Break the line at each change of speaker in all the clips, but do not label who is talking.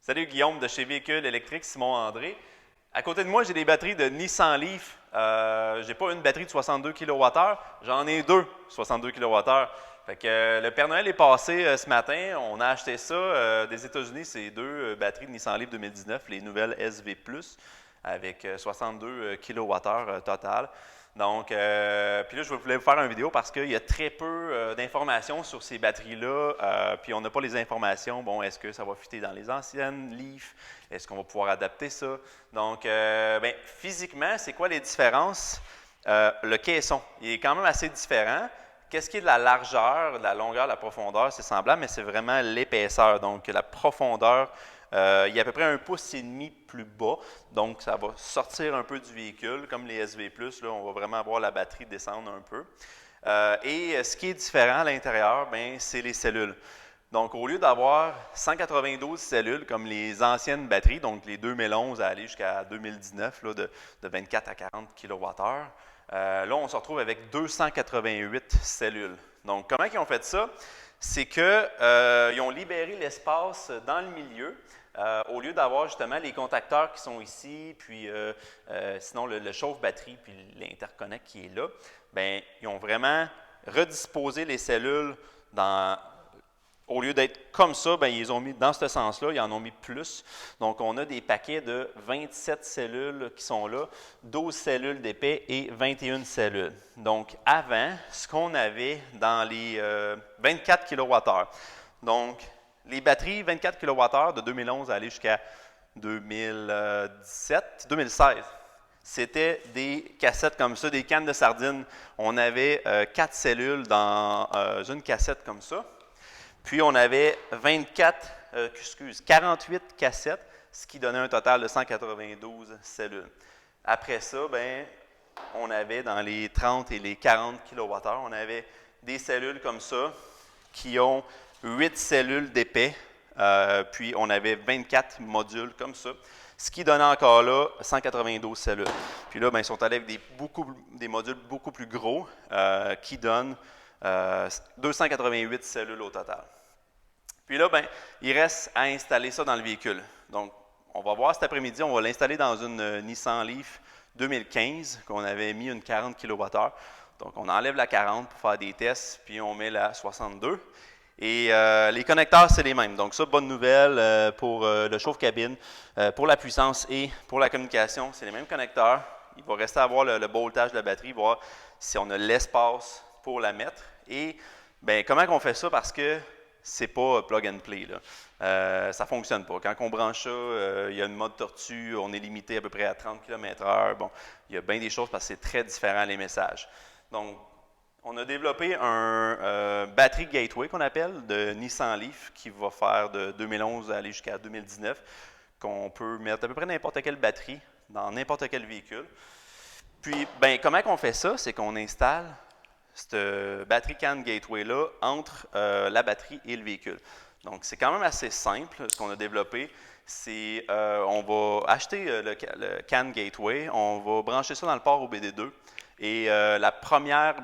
Salut Guillaume de chez Véhicules électriques Simon André. À côté de moi, j'ai des batteries de Nissan Leaf. J'ai pas une batterie de 62 kWh, j'en ai deux 62 kWh. Fait que le Père Noël est passé ce matin. On a acheté ça des États-Unis, c'est deux batteries de Nissan Leaf 2019, les nouvelles SV+, avec 62 kWh total. Donc, puis là, je voulais vous faire une vidéo parce qu'il y a très peu d'informations sur ces batteries-là. Puis on n'a pas les informations. Bon, est-ce que ça va fitter dans les anciennes Leaf? Est-ce qu'on va pouvoir adapter ça? Donc, physiquement, c'est quoi les différences? Le caisson, il est quand même assez différent. Qu'est-ce qui est de la largeur, de la longueur, de la profondeur, c'est semblable, mais c'est vraiment l'épaisseur. Donc, la profondeur, il y a à peu près 1,5 pouce plus bas. Donc, ça va sortir un peu du véhicule. Comme les SV+, là, on va vraiment voir la batterie descendre un peu. Et ce qui est différent à l'intérieur, c'est les cellules. Donc, au lieu d'avoir 192 cellules comme les anciennes batteries, donc les 2011 à aller jusqu'à 2019, là, de 24 à 40 kWh, là, on se retrouve avec 288 cellules. Donc, comment ils ont fait ça? C'est qu'ils ont libéré l'espace dans le milieu. Au lieu d'avoir justement les contacteurs qui sont ici, puis sinon le chauffe-batterie, puis l'interconnect qui est là, bien, ils ont vraiment redisposé les cellules au lieu d'être comme ça, bien, ils les ont mis dans ce sens-là, ils en ont mis plus. Donc, on a des paquets de 27 cellules qui sont là, 12 cellules d'épais et 21 cellules. Donc, avant, ce qu'on avait dans les 24 kWh. Donc, les batteries 24 kWh de 2011 à aller jusqu'à 2016, c'était des cassettes comme ça, des cannes de sardines. On avait 4 cellules dans une cassette comme ça. Puis, on avait 48 cassettes, ce qui donnait un total de 192 cellules. Après ça, bien, on avait dans les 30 et les 40 kWh, on avait des cellules comme ça qui ont 8 cellules d'épais, puis on avait 24 modules comme ça, ce qui donnait encore là 192 cellules. Puis là, bien, ils sont allés avec des modules beaucoup plus gros qui donnent 288 cellules au total. Puis là, bien, il reste à installer ça dans le véhicule. Donc, on va voir cet après-midi, on va l'installer dans une Nissan Leaf 2015 qu'on avait mis une 40 kWh. Donc, on enlève la 40 pour faire des tests, puis on met la 62. Et les connecteurs, c'est les mêmes. Donc, ça, bonne nouvelle pour le chauffe-cabine, pour la puissance et pour la communication, c'est les mêmes connecteurs. Il va rester à voir le voltage de la batterie, voir si on a l'espace pour la mettre. Et bien, comment on fait ça? Parce que c'est pas plug and play, là. Ça ne fonctionne pas. Quand on branche ça, il y a une mode tortue, on est limité à peu près à 30 km/h. Bon, il y a bien des choses parce que c'est très différent les messages. Donc, on a développé un battery gateway qu'on appelle de Nissan Leaf qui va faire de 2011 à aller jusqu'à 2019, qu'on peut mettre à peu près n'importe quelle batterie dans n'importe quel véhicule. Puis, bien, comment on fait ça? C'est qu'on installe cette battery can gateway-là entre la batterie et le véhicule. Donc, c'est quand même assez simple ce qu'on a développé. C'est, on va acheter le can gateway, on va brancher ça dans le port OBD2 et la première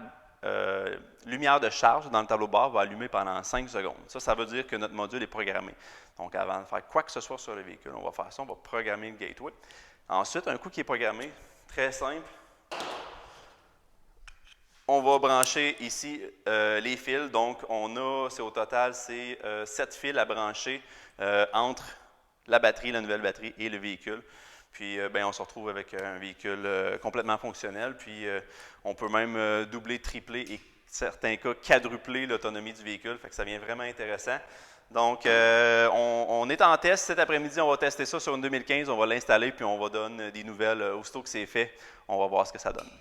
lumière de charge dans le tableau de bord va allumer pendant 5 secondes. Ça veut dire que notre module est programmé. Donc, avant de faire quoi que ce soit sur le véhicule, on va faire ça, on va programmer le gateway. Ensuite, un coup qui est programmé, très simple, on va brancher ici les fils. Donc, au total, c'est 7 fils à brancher entre la batterie, la nouvelle batterie et le véhicule. Puis, on se retrouve avec un véhicule complètement fonctionnel. Puis, on peut même doubler, tripler et, certains cas, quadrupler l'autonomie du véhicule. Fait que ça devient vraiment intéressant. Donc, on est en test cet après-midi. On va tester ça sur une 2015. On va l'installer, puis on va donner des nouvelles. Aussitôt que c'est fait, on va voir ce que ça donne.